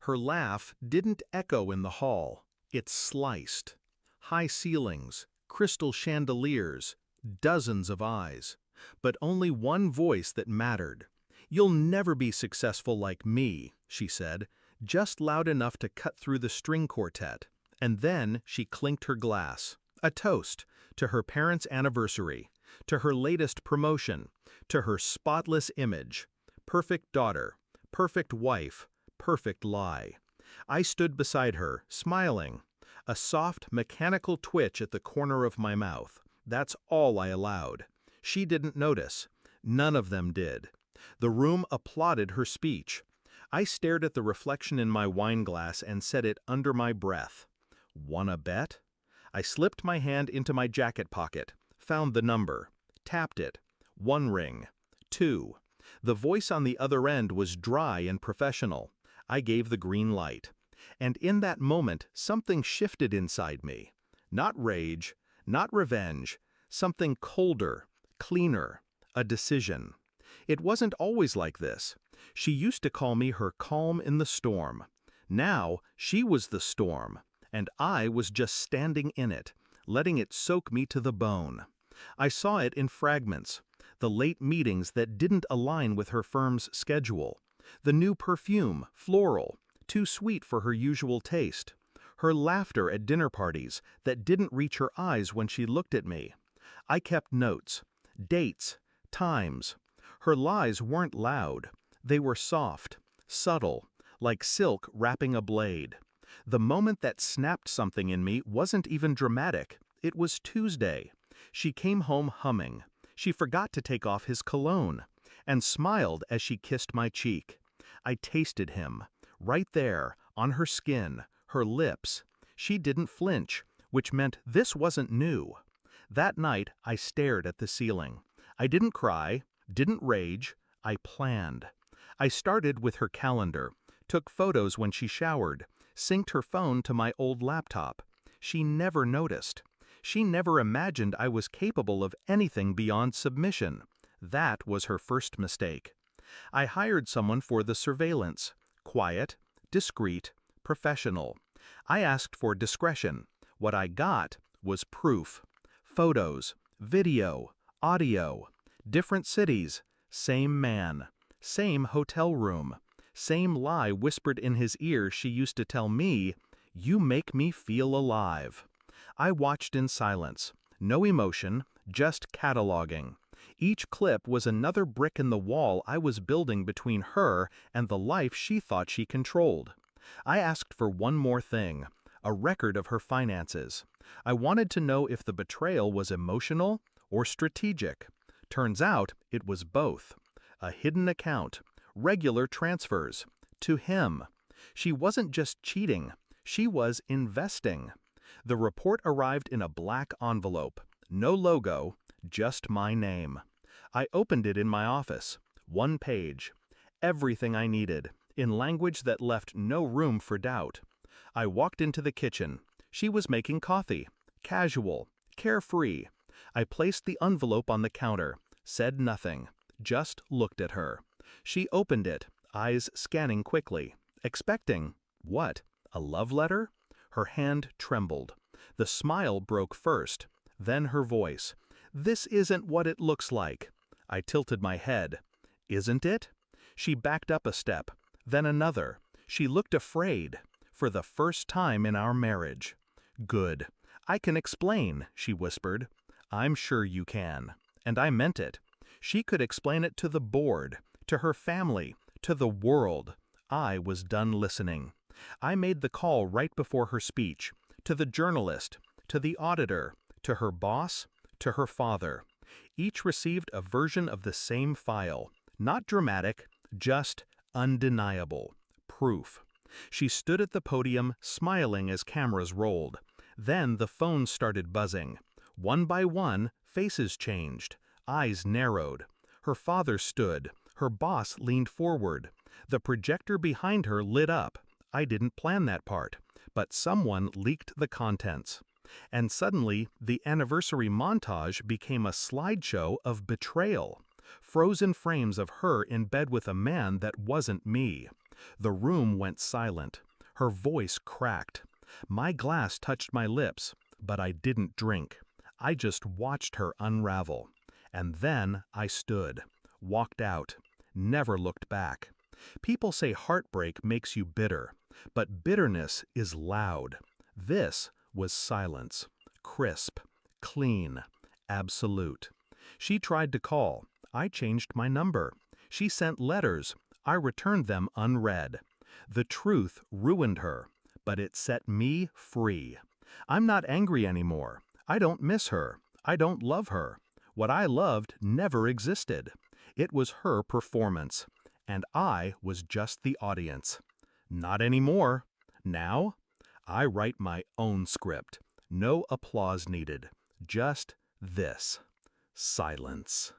Her laugh didn't echo in the hall. It sliced. High ceilings, crystal chandeliers, dozens of eyes. But only one voice that mattered. "You'll never be successful like me," she said, just loud enough to cut through the string quartet. And then she clinked her glass. A toast to her parents' anniversary, to her latest promotion, to her spotless image. Perfect daughter, perfect wife, perfect lie. I stood beside her, smiling. A soft, mechanical twitch at the corner of my mouth. That's all I allowed. She didn't notice. None of them did. The room applauded her speech. I stared at the reflection in my wine glass and said it under my breath. "Wanna bet?" I slipped my hand into my jacket pocket, found the number, tapped it. 1 ring. 2. The voice on the other end was dry and professional. I gave the green light. And in that moment, something shifted inside me. Not rage, not revenge, something colder, cleaner, a decision. It wasn't always like this. She used to call me her calm in the storm. Now, she was the storm, and I was just standing in it, letting it soak me to the bone. I saw it in fragments, the late meetings that didn't align with her firm's schedule, the new perfume, floral, too sweet for her usual taste, her laughter at dinner parties that didn't reach her eyes when she looked at me. I kept notes, dates, times. Her lies weren't loud. They were soft, subtle, like silk wrapping a blade. The moment that snapped something in me wasn't even dramatic. It was Tuesday. She came home humming. She forgot to take off his cologne, and smiled as she kissed my cheek. I tasted him, right there, on her skin, her lips. She didn't flinch, which meant this wasn't new. That night, I stared at the ceiling. I didn't cry, didn't rage, I planned. I started with her calendar, took photos when she showered, synced her phone to my old laptop. She never noticed. She never imagined I was capable of anything beyond submission. That was her first mistake. I hired someone for the surveillance. Quiet, discreet, professional. I asked for discretion. What I got was proof. Photos, video, audio, different cities, same man, same hotel room, same lie whispered in his ear she used to tell me, "You make me feel alive." I watched in silence. No emotion, just cataloging. Each clip was another brick in the wall I was building between her and the life she thought she controlled. I asked for one more thing, a record of her finances. I wanted to know if the betrayal was emotional or strategic. Turns out it was both. A hidden account, regular transfers, to him. She wasn't just cheating, she was investing. The report arrived in a black envelope. No logo, just my name. I opened it in my office. 1 page. Everything I needed, in language that left no room for doubt. I walked into the kitchen. She was making coffee. Casual, carefree. I placed the envelope on the counter, said nothing, just looked at her. She opened it, eyes scanning quickly. Expecting, what? A love letter? Her hand trembled. The smile broke first, then her voice. "This isn't what it looks like." I tilted my head. "Isn't it?" She backed up a step, then another. She looked afraid, for the first time in our marriage. "Good. I can explain," she whispered. "I'm sure you can." And I meant it. She could explain it to the board, to her family, to the world. I was done listening. I made the call right before her speech, to the journalist, to the auditor, to her boss, to her father. Each received a version of the same file, not dramatic, just undeniable. Proof. She stood at the podium, smiling as cameras rolled. Then the phone started buzzing. One by one, faces changed, eyes narrowed. Her father stood, her boss leaned forward. The projector behind her lit up. I didn't plan that part, but someone leaked the contents. And suddenly, the anniversary montage became a slideshow of betrayal. Frozen frames of her in bed with a man that wasn't me. The room went silent. Her voice cracked. My glass touched my lips, but I didn't drink. I just watched her unravel. And then I stood, walked out, never looked back. People say heartbreak makes you bitter, but bitterness is loud. This was silence, crisp, clean, absolute. She tried to call. I changed my number. She sent letters. I returned them unread. The truth ruined her, but it set me free. I'm not angry anymore. I don't miss her. I don't love her. What I loved never existed. It was her performance, and I was just the audience. Not anymore. Now, I write my own script. No applause needed. Just this. Silence.